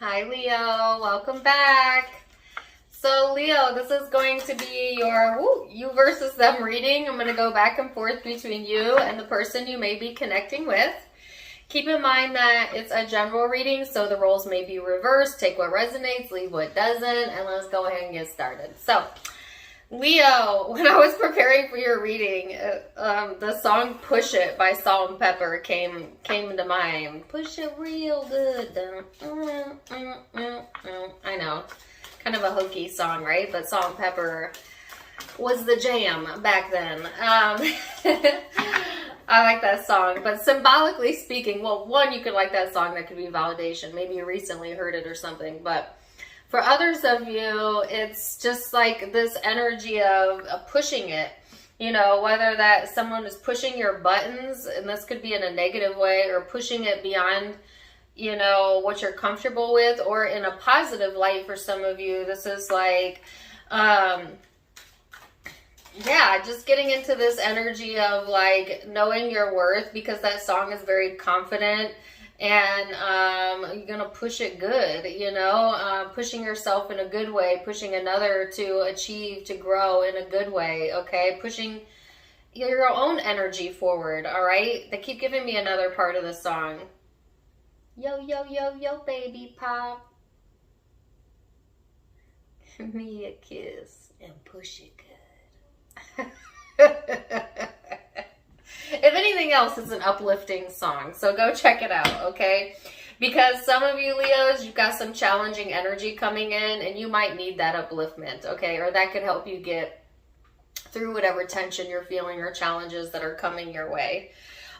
Hi Leo, welcome back. So Leo, this is going to be your you versus them reading. I'm going to go back and forth between you and the person you may be connecting with. Keep in mind that it's a general reading, so the roles may be reversed. Take what resonates, leave what doesn't, and let's go ahead and get started. So Leo, when I was preparing for your reading, the song "Push It" by Salt-N-Pepa came into mind. Push it real good. I know, kind of a hokey song, right? But Salt-N-Pepa was the jam back then. I like that song, but symbolically speaking, well, one, you could like that song, that could be validation. Maybe you recently heard it or something, but for others of you, it's just like this energy of pushing it, whether that someone is pushing your buttons, and this could be in a negative way, or pushing it beyond, what you're comfortable with, or in a positive light for some of you. This is like, just getting into this energy of like knowing your worth, because that song is very confident. And you're going to push it good, pushing yourself in a good way, pushing another to achieve, to grow in a good way, okay? Pushing your own energy forward, all right? They keep giving me another part of the song. Yo, yo, yo, yo, baby pop. Give me a kiss and push it good. If anything else, it's an uplifting song. So go check it out, okay? Because some of you Leos, you've got some challenging energy coming in, and you might need that upliftment, okay? Or that could help you get through whatever tension you're feeling or challenges that are coming your way.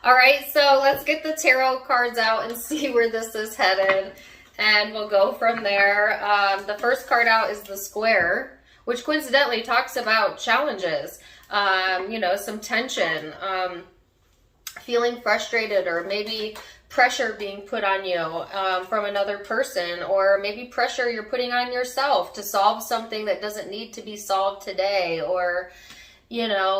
All right, so let's get the tarot cards out and see where this is headed. And we'll go from there. The first card out is the Square, which coincidentally talks about challenges, some tension, feeling frustrated, or maybe pressure being put on you from another person, or maybe pressure you're putting on yourself to solve something that doesn't need to be solved today, or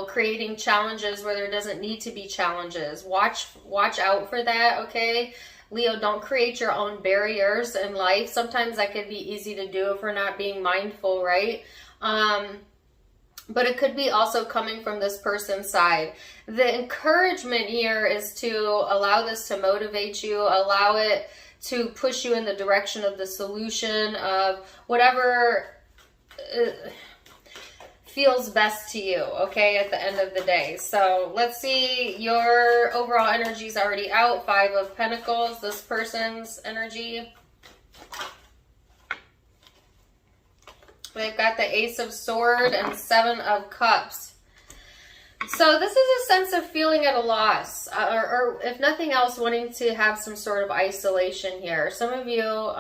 creating challenges where there doesn't need to be challenges. Watch out for that, okay? Leo, don't create your own barriers in life. Sometimes that could be easy to do if we're not being mindful, right? But it could be also coming from this person's side. The encouragement here is to allow this to motivate you, allow it to push you in the direction of the solution of whatever feels best to you, okay, at the end of the day. So let's see, your overall energy is already out. 5 of Pentacles, this person's energy. They've got the Ace of Swords and 7 of Cups. So this is a sense of feeling at a loss, or if nothing else, wanting to have some sort of isolation here. Some of you,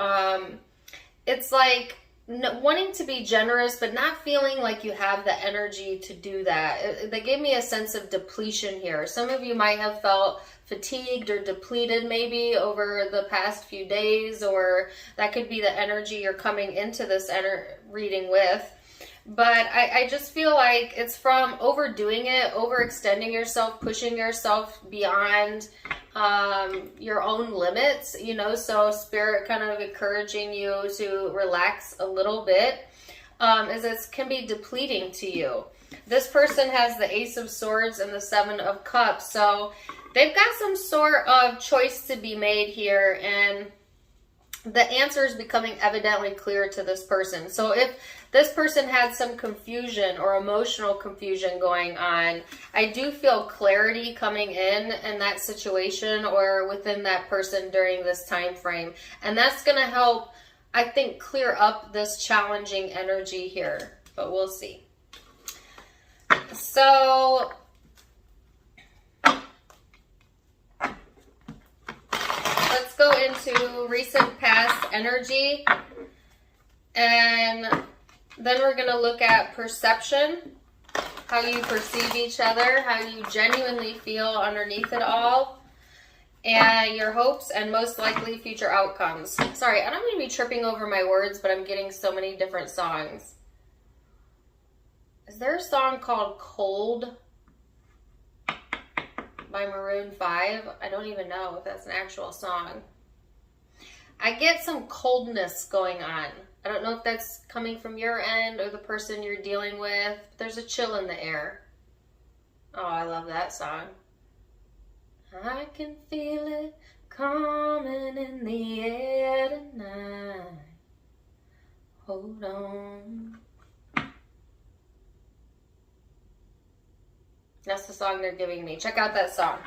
it's like wanting to be generous, but not feeling like you have the energy to do that. They gave me a sense of depletion here. Some of you might have felt fatigued or depleted maybe over the past few days, or that could be the energy you're coming into this reading with. But I just feel like it's from overdoing it, overextending yourself, pushing yourself beyond your own limits, so Spirit kind of encouraging you to relax a little bit, as it can be depleting to you. This person has the Ace of Swords and the 7 of Cups, so they've got some sort of choice to be made here, and the answer is becoming evidently clear to this person. So if this person had some confusion or emotional confusion going on, I do feel clarity coming in that situation or within that person during this time frame. And that's going to help, I think, clear up this challenging energy here. But we'll see. So let's go into recent past energy, and then we're going to look at perception, how you perceive each other, how you genuinely feel underneath it all, and your hopes and most likely future outcomes. Sorry, I don't mean to be tripping over my words, but I'm getting so many different songs. Is there a song called Cold by Maroon 5? I don't even know if that's an actual song. I get some coldness going on. I don't know if that's coming from your end or the person you're dealing with. There's a chill in the air. Oh, I love that song. I can feel it coming in the air tonight. Hold on. That's the song they're giving me. Check out that song.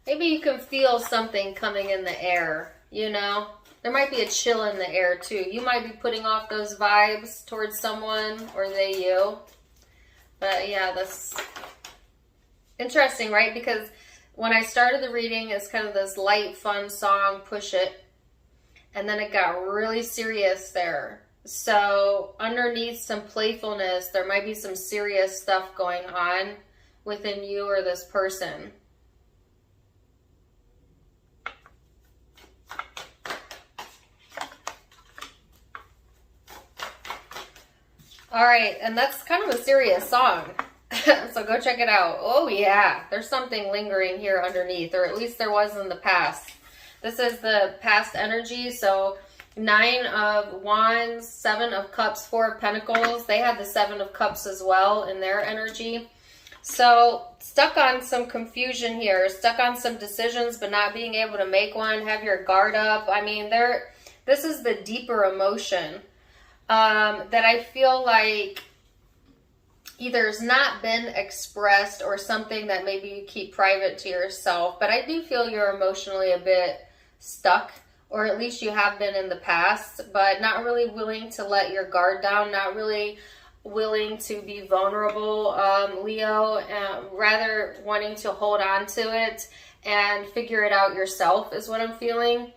Maybe you can feel something coming in the air, you know? There might be a chill in the air too. You might be putting off those vibes towards someone, or they you. But yeah, that's interesting, right? Because when I started the reading, it's kind of this light, fun song, Push It. And then it got really serious there. So underneath some playfulness, there might be some serious stuff going on within you or this person. All right, and that's kind of a serious song. So go check it out. Oh yeah, there's something lingering here underneath, or at least there was in the past. This is the past energy, so 9 of Wands, 7 of Cups, 4 of Pentacles. They had the 7 of Cups as well in their energy. So stuck on some confusion here, stuck on some decisions, but not being able to make one, have your guard up. I mean, this is the deeper emotion that I feel like either has not been expressed or something that maybe you keep private to yourself. But I do feel you're emotionally a bit stuck, or at least you have been in the past, but not really willing to let your guard down, not really willing to be vulnerable, Leo, rather wanting to hold on to it and figure it out yourself is what I'm feeling.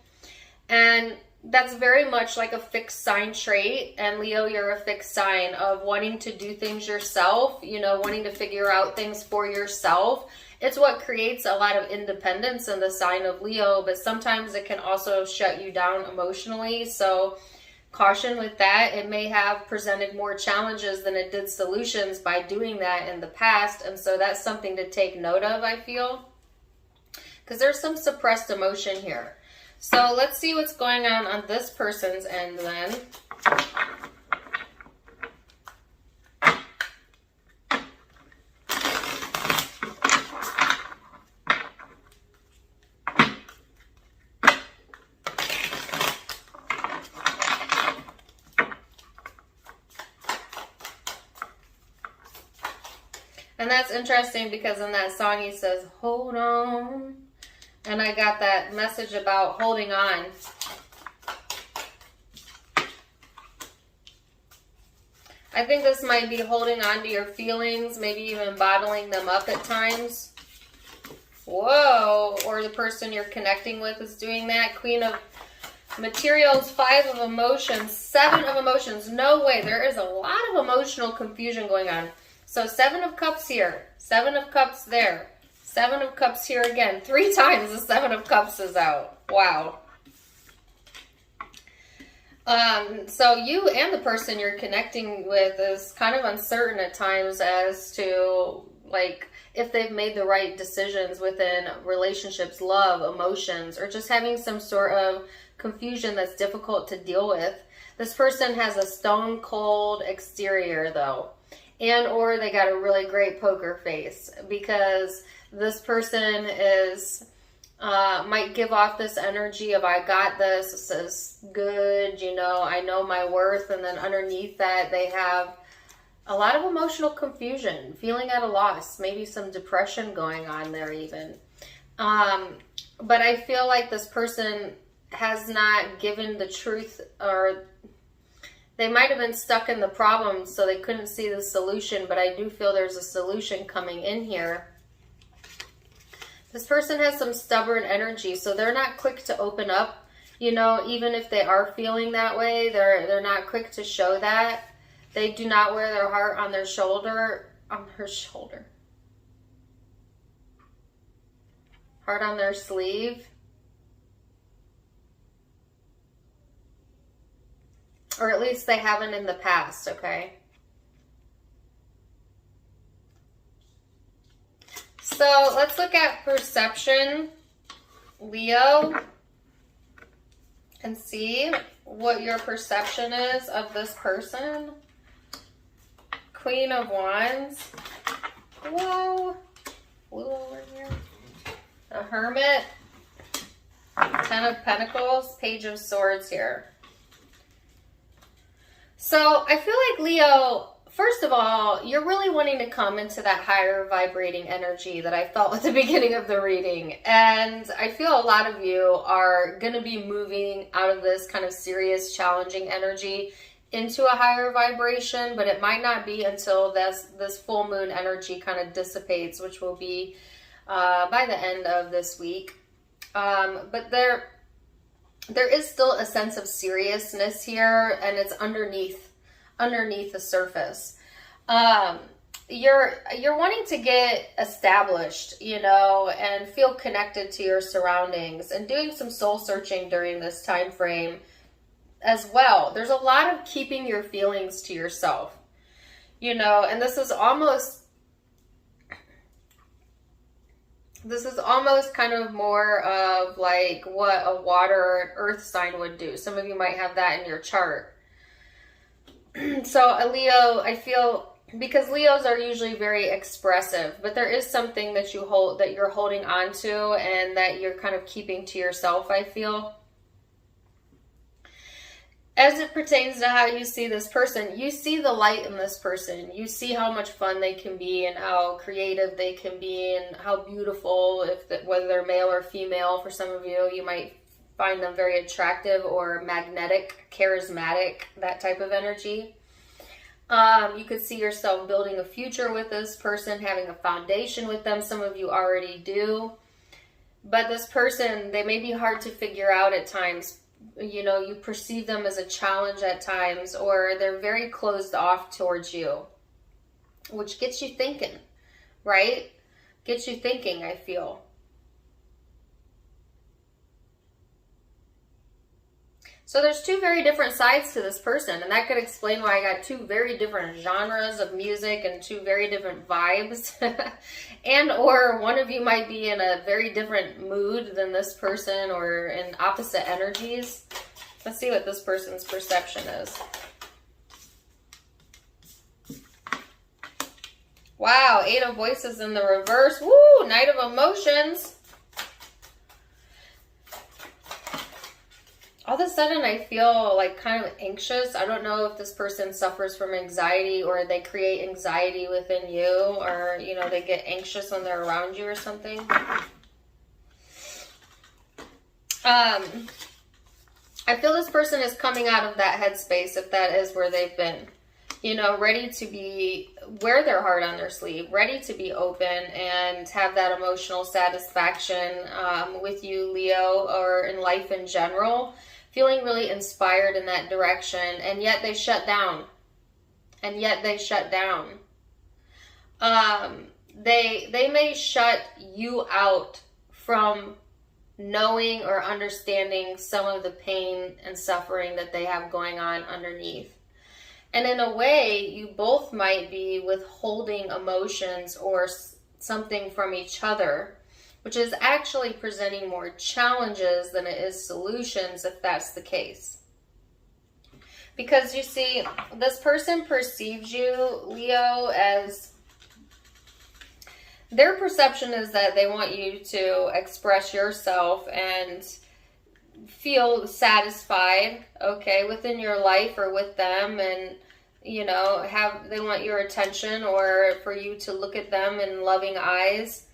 And that's very much like a fixed sign trait. And Leo, you're a fixed sign of wanting to do things yourself, you know, wanting to figure out things for yourself. It's what creates a lot of independence in the sign of Leo, but sometimes it can also shut you down emotionally. So caution with that. It may have presented more challenges than it did solutions by doing that in the past. And so that's something to take note of, I feel, because there's some suppressed emotion here. So let's see what's going on this person's end then. And that's interesting because in that song he says, hold on. And I got that message about holding on. I think this might be holding on to your feelings, maybe even bottling them up at times. Whoa, or the person you're connecting with is doing that. Queen of Materials, 5 of Emotions, 7 of Emotions. No way, there is a lot of emotional confusion going on. So 7 of Cups here, 7 of Cups there. 7 of Cups here again. 3 times the 7 of Cups is out. Wow. So you and the person you're connecting with is kind of uncertain at times as to, like, if they've made the right decisions within relationships, love, emotions, or just having some sort of confusion that's difficult to deal with. This person has a stone cold exterior, though, and or they got a really great poker face, because this person is might give off this energy of I got this, this is good, you know, I know my worth, and then underneath that they have a lot of emotional confusion, feeling at a loss, maybe some depression going on there even. But I feel like this person has not given the truth, or they might have been stuck in the problem so they couldn't see the solution, but I do feel there's a solution coming in here. This person has some stubborn energy, so they're not quick to open up, you know, even if they are feeling that way, they're not quick to show that. They do not wear their heart on their shoulder, Heart on their sleeve. Or at least they haven't in the past, okay? So let's look at perception, Leo, and see what your perception is of this person. Queen of Wands. Whoa. Blue over here. The Hermit. 10 of Pentacles. Page of Swords here. So I feel like, Leo, first of all, you're really wanting to come into that higher vibrating energy that I felt at the beginning of the reading. And I feel a lot of you are going to be moving out of this kind of serious, challenging energy into a higher vibration, but it might not be until this full moon energy kind of dissipates, which will be by the end of this week. But there is still a sense of seriousness here, and it's underneath the surface. You're wanting to get established, you know, and feel connected to your surroundings, and doing some soul searching during this time frame as well. There's a lot of keeping your feelings to yourself, you know, and this is almost kind of more of like what a water or an earth sign would do. Some of you might have that in your chart. So a Leo, I feel, because Leos are usually very expressive, but there is something that you're holding on to and that you're kind of keeping to yourself, I feel. As it pertains to how you see this person, you see the light in this person. You see how much fun they can be and how creative they can be and how beautiful, whether they're male or female. For some of you, you might find them very attractive or magnetic, charismatic, that type of energy. You could see yourself building a future with this person, having a foundation with them. Some of you already do. But this person, they may be hard to figure out at times. You know, you perceive them as a challenge at times, or they're very closed off towards you, which gets you thinking, right? Gets you thinking, I feel. So there's two very different sides to this person, and that could explain why I got two very different genres of music and two very different vibes. And or one of you might be in a very different mood than this person, or in opposite energies. Let's see what this person's perception is. Wow, 8 of Voices in the reverse. Woo, Knight of Emotions. All of a sudden, I feel like kind of anxious. I don't know if this person suffers from anxiety, or they create anxiety within you, or, you know, they get anxious when they're around you or something. I feel this person is coming out of that headspace, if that is where they've been. You know, ready to wear their heart on their sleeve, ready to be open and have that emotional satisfaction with you, Leo, or in life in general. Feeling really inspired in that direction, and yet they shut down. They may shut you out from knowing or understanding some of the pain and suffering that they have going on underneath. And in a way, you both might be withholding emotions or something from each other, which is actually presenting more challenges than it is solutions, if that's the case. Because you see, this person perceives you, Leo, as their perception is that they want you to express yourself and feel satisfied, okay, within your life or with them, and, you know, they want your attention, or for you to look at them in loving eyes.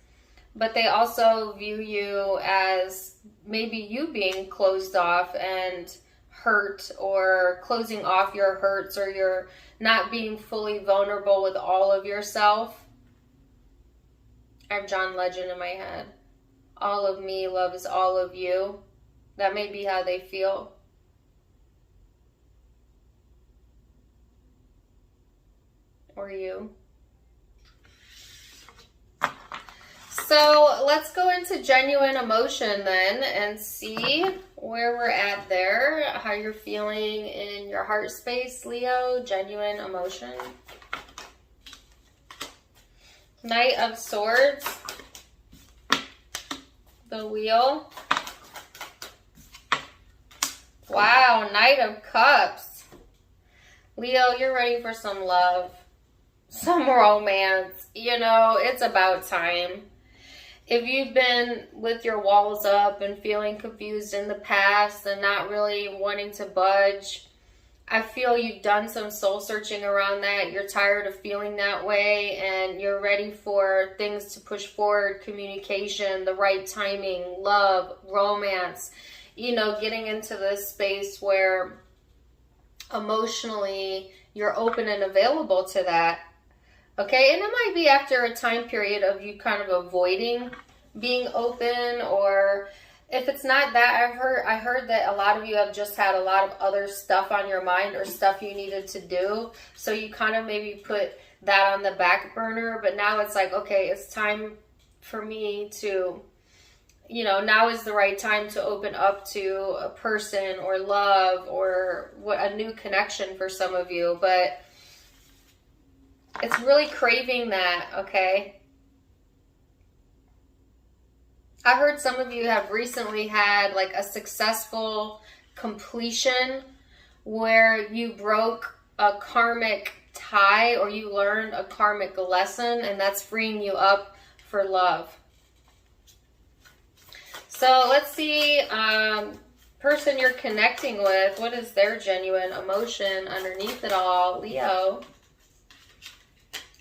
But they also view you as maybe you being closed off and hurt, or closing off your hurts, or you're not being fully vulnerable with all of yourself. I have John Legend in my head. All of me loves all of you. That may be how they feel. Or you. So let's go into genuine emotion then and see where we're at there, how you're feeling in your heart space, Leo. Genuine emotion. Knight of Swords. the wheel. Wow, Knight of Cups. Leo, you're ready for some love, some romance. You know, it's about time. If you've been with your walls up and feeling confused in the past and not really wanting to budge, I feel you've done some soul searching around that. You're tired of feeling that way and you're ready for things to push forward, communication, the right timing, love, romance, you know, getting into this space where emotionally you're open and available to that. Okay, and it might be after a time period of you kind of avoiding being open, or if it's not that, I heard that a lot of you have just had a lot of other stuff on your mind or stuff you needed to do. So you kind of maybe put that on the back burner, but now it's like, okay, it's time for me to, you know, now is the right time to open up to a person or love or a new connection for some of you. But it's really craving that, okay? I heard some of you have recently had like a successful completion where you broke a karmic tie or you learned a karmic lesson, and that's freeing you up for love. So let's see, person you're connecting with, what is their genuine emotion underneath it all? Leo.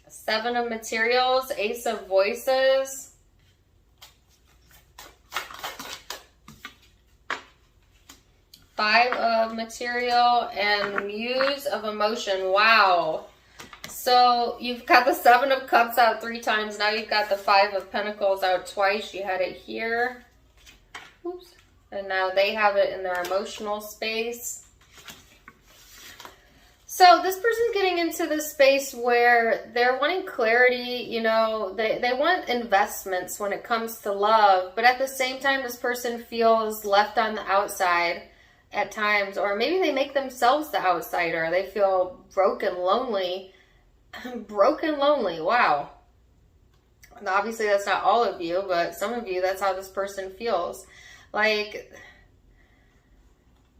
Seven of Materials, Ace of Voices. Five of Material and Muse of Emotion. Wow. So you've got the Seven of Cups out 3 times. Now you've got the Five of Pentacles out twice. You had it here. Oops. And now they have it in their emotional space. So this person's getting into this space where they're wanting clarity, you know, they want investments when it comes to love, but at the same time, this person feels left on the outside at times, or maybe they make themselves the outsider. They feel broken, lonely. Broken, lonely. Wow. And obviously, that's not all of you, but some of you, that's how this person feels. Like,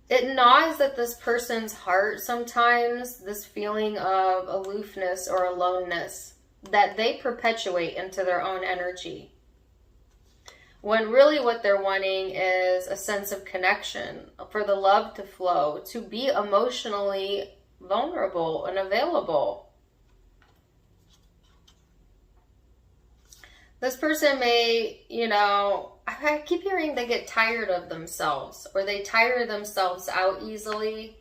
it gnaws at this person's heart sometimes, this feeling of aloofness or aloneness that they perpetuate into their own energy. When really what they're wanting is a sense of connection, for the love to flow, to be emotionally vulnerable and available. This person may, you know, I keep hearing they get tired of themselves, or they tire themselves out easily.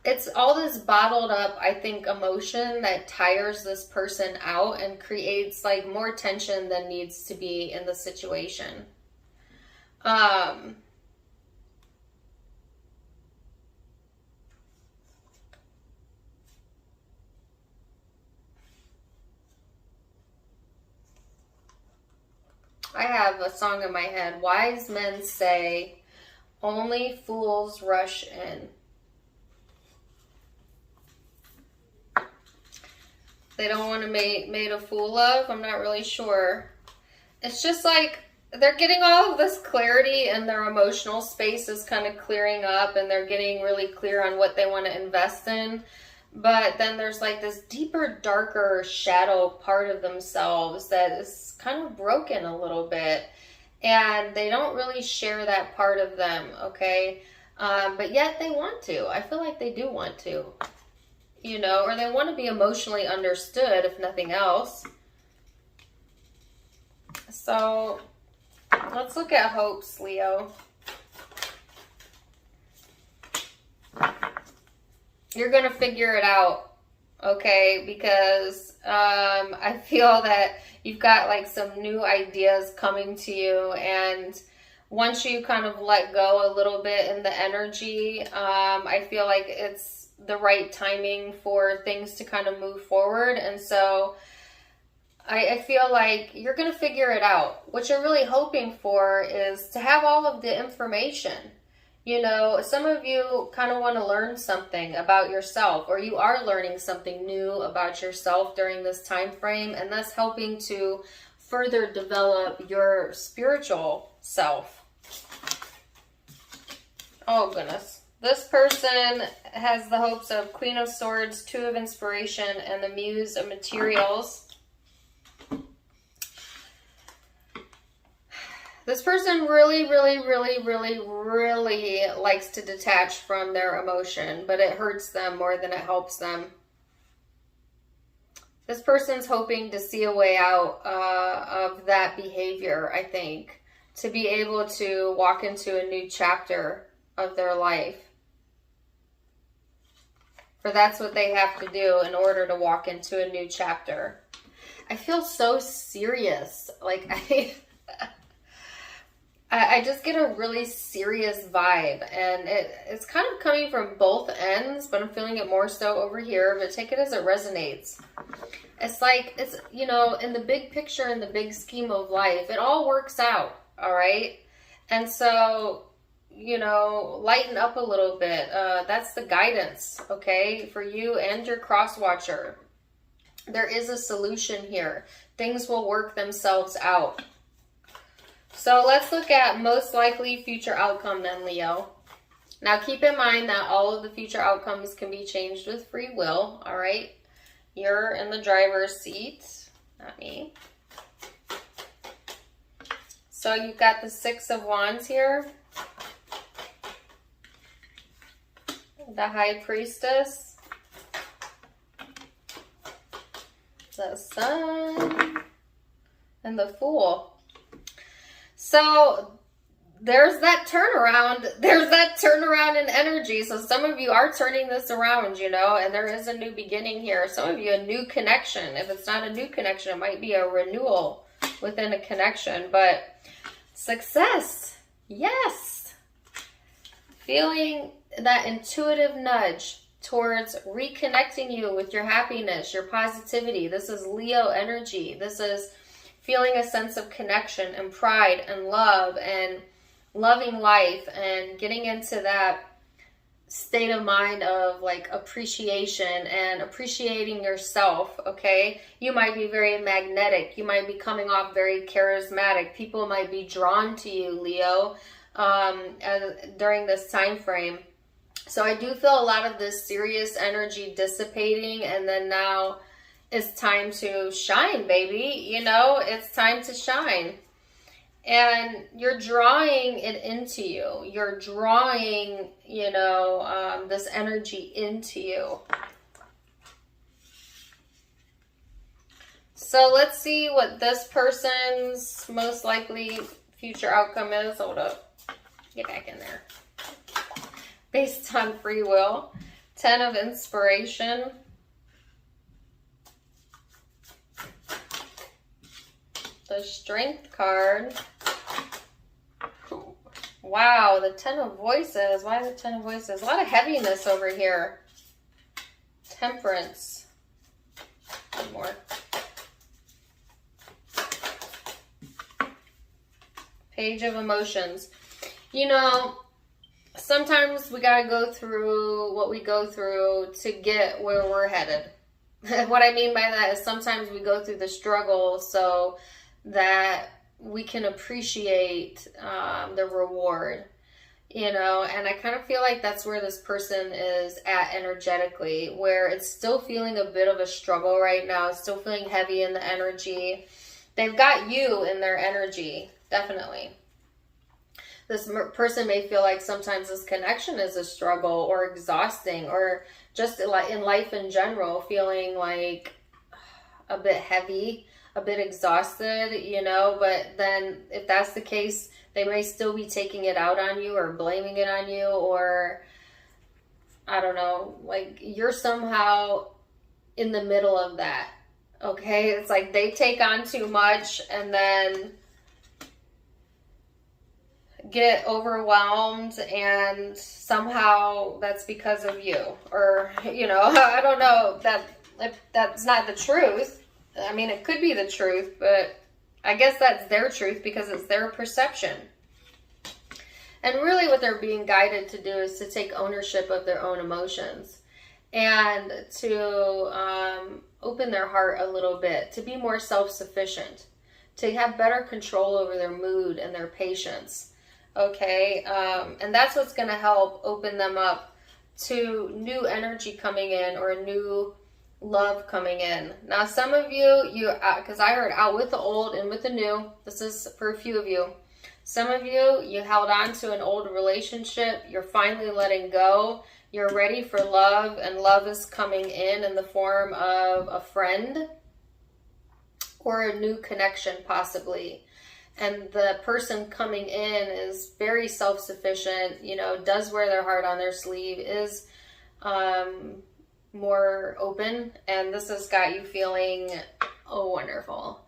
It's all this bottled up, I think, emotion that tires this person out and creates like more tension than needs to be in the situation. I have a song in my head. Wise men say, only fools rush in. They don't want to be made a fool of. I'm not really sure. It's just like they're getting all of this clarity and their emotional space is kind of clearing up and they're getting really clear on what they want to invest in. But then there's like this deeper, darker shadow part of themselves that is kind of broken a little bit. And they don't really share that part of them, okay? But yet they want to. I feel like they do want to. You know, or they want to be emotionally understood, if nothing else. So, let's look at hopes, Leo. You're going to figure it out, okay? Because I feel that you've got like some new ideas coming to you, and once you kind of let go a little bit in the energy, I feel like it's the right timing for things to kind of move forward. And so I feel like you're going to figure it out. What you're really hoping for is to have all of the information. You know, some of you kind of want to learn something about yourself, or you are learning something new about yourself during this time frame, and that's helping to further develop your spiritual self. Oh, goodness. This person has the hopes of Queen of Swords, Two of Inspiration, and the Muse of Materials. This person really likes to detach from their emotion, but it hurts them more than it helps them. This person's hoping to see a way out of that behavior, I think, to be able to walk into a new chapter of their life. For that's what they have to do in order to walk into a new chapter. I feel so serious. Like, I just get a really serious vibe, and it's kind of coming from both ends, but I'm feeling it more so over here, but take it as it resonates. It's like, it's, you know, in the big picture, in the big scheme of life, it all works out, all right? And so, you know, lighten up a little bit. That's the guidance, okay, for you and your cross watcher. There is a solution here. Things will work themselves out. So let's look at most likely future outcome then, Leo. Now keep in mind that all of the future outcomes can be changed with free will, all right? You're in the driver's seat, not me. So you've got the Six of Wands here. The High Priestess. The Sun. And the Fool. So there's that turnaround. There's that turnaround in energy. So some of you are turning this around, you know, and there is a new beginning here. Some of you, a new connection. If it's not a new connection, it might be a renewal within a connection. But success. Yes. Feeling that intuitive nudge towards reconnecting you with your happiness, your positivity. This is Leo energy. This is feeling a sense of connection and pride and love and loving life and getting into that state of mind of like appreciation and appreciating yourself, okay? You might be very magnetic. You might be coming off very charismatic. People might be drawn to you, Leo, during this time frame. So I do feel a lot of this serious energy dissipating, and then now it's time to shine, baby. You know, it's time to shine. And you're drawing it into you. You're drawing, you know, this energy into you. So let's see what this person's most likely future outcome is. Hold up. Get back in there. Based on free will. 10 of Inspiration. The Strength card. Wow, the 10 of Voices. Why the 10 of Voices? A lot of heaviness over here. Temperance. One more. Page of Emotions. You know, sometimes we gotta go through what we go through to get where we're headed. What I mean by that is sometimes we go through the struggle so that we can appreciate the reward, you know, and I kind of feel like that's where this person is at energetically, where it's still feeling a bit of a struggle right now, it's still feeling heavy in the energy. They've got you in their energy, definitely. This person may feel like sometimes this connection is a struggle or exhausting, or just like in life in general, feeling like a bit heavy, a bit exhausted, you know, but then if that's the case, they may still be taking it out on you or blaming it on you, or I don't know, like you're somehow in the middle of that, okay? It's like they take on too much and then get overwhelmed, and somehow that's because of you, or, you know, I don't know that if that's not the truth. I mean, it could be the truth, but I guess that's their truth because it's their perception. And really what they're being guided to do is to take ownership of their own emotions and to open their heart a little bit, to be more self-sufficient, to have better control over their mood and their patience. Okay, and that's what's going to help open them up to new energy coming in or a new love coming in. Now, some of you, because I heard out with the old and with the new. This is for a few of you. Some of you, you held on to an old relationship. You're finally letting go. You're ready for love, and love is coming in the form of a friend or a new connection possibly. And the person coming in is very self-sufficient, you know, does wear their heart on their sleeve, is more open, and this has got you feeling, oh, wonderful.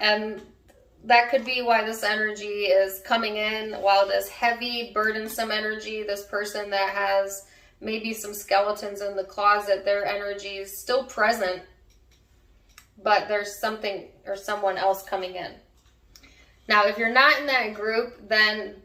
And that could be why this energy is coming in, while this heavy, burdensome energy, this person that has maybe some skeletons in the closet, their energy is still present, but there's something or someone else coming in. Now, if you're not in that group, then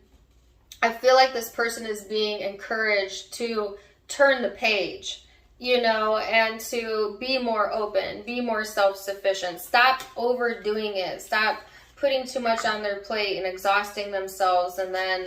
I feel like this person is being encouraged to turn the page, you know, and to be more open, be more self-sufficient. Stop overdoing it. Stop putting too much on their plate and exhausting themselves and then,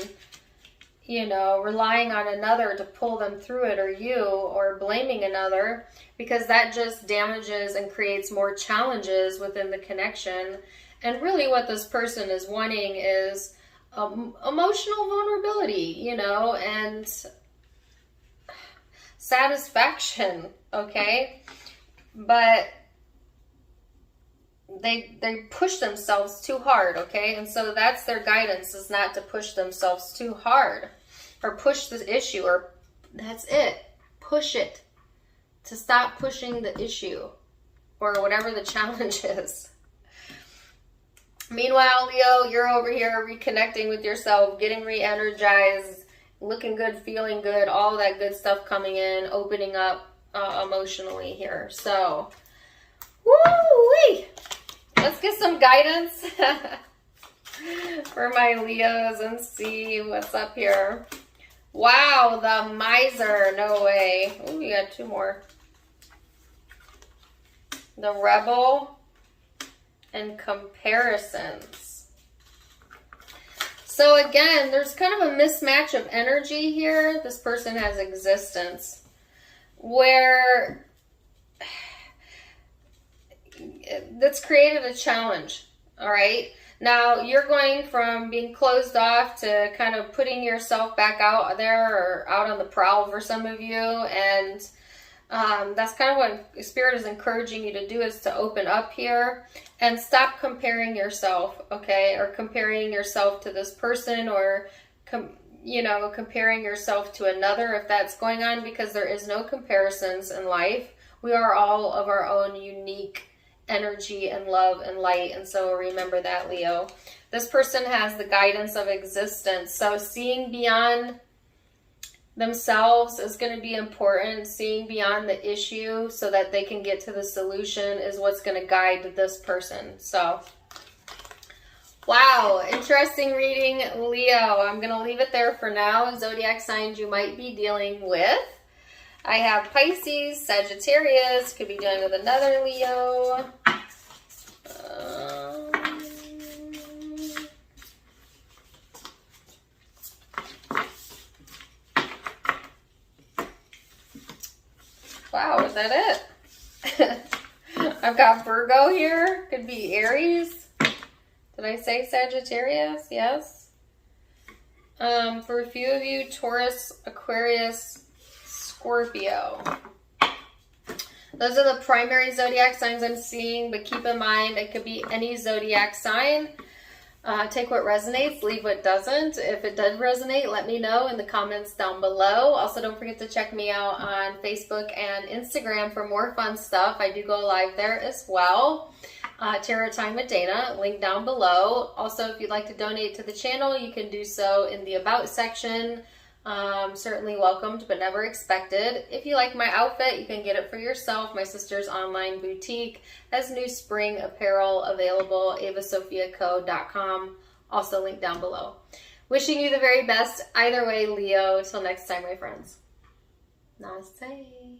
you know, relying on another to pull them through it, or you, or blaming another, because that just damages and creates more challenges within the connection. And really what this person is wanting is emotional vulnerability, you know, and satisfaction, okay? But they push themselves too hard, okay? And so that's their guidance, is not to push themselves too hard or push the issue, or that's it. Push it. To stop pushing the issue or whatever the challenge is. Meanwhile, Leo, you're over here reconnecting with yourself, getting re-energized, looking good, feeling good, all that good stuff coming in, opening up emotionally here. So, woo-wee! Let's get some guidance for my Leos and see what's up here. Wow, the Miser. No way. Oh, we got two more. The Rebel and Comparisons. So again, there's kind of a mismatch of energy here. This person has existence where that's created a challenge, all right? Now, you're going from being closed off to kind of putting yourself back out there, or out on the prowl for some of you, and that's kind of what Spirit is encouraging you to do, is to open up here and stop comparing yourself, okay? Or comparing yourself to this person, or, you know, comparing yourself to another, if that's going on, because there is no comparisons in life. We are all of our own unique energy and love and light, and so remember that, Leo. This person has the guidance of existence, so seeing beyond themselves is going to be important. Seeing beyond the issue so that they can get to the solution is what's going to guide this person. So, wow, interesting reading, Leo. I'm going to leave it there for now. Zodiac signs you might be dealing with. I have Pisces, Sagittarius, could be dealing with another Leo. Wow, is that it? I've got Virgo here, could be Aries. Did I say Sagittarius? Yes. For a few of you, Taurus, Aquarius, Scorpio. Those are the primary zodiac signs I'm seeing, but keep in mind it could be any zodiac sign. Take what resonates, leave what doesn't. If it does resonate, let me know in the comments down below. Also, don't forget to check me out on Facebook and Instagram for more fun stuff. I do go live there as well. Tarot Time with Dana, link down below. Also, if you'd like to donate to the channel, you can do so in the About section. Certainly welcomed, but never expected. If you like my outfit, you can get it for yourself. My sister's online boutique has new spring apparel available, avasophiaco.com. Also linked down below. Wishing you the very best either way, Leo. Till next time, my friends. Namaste.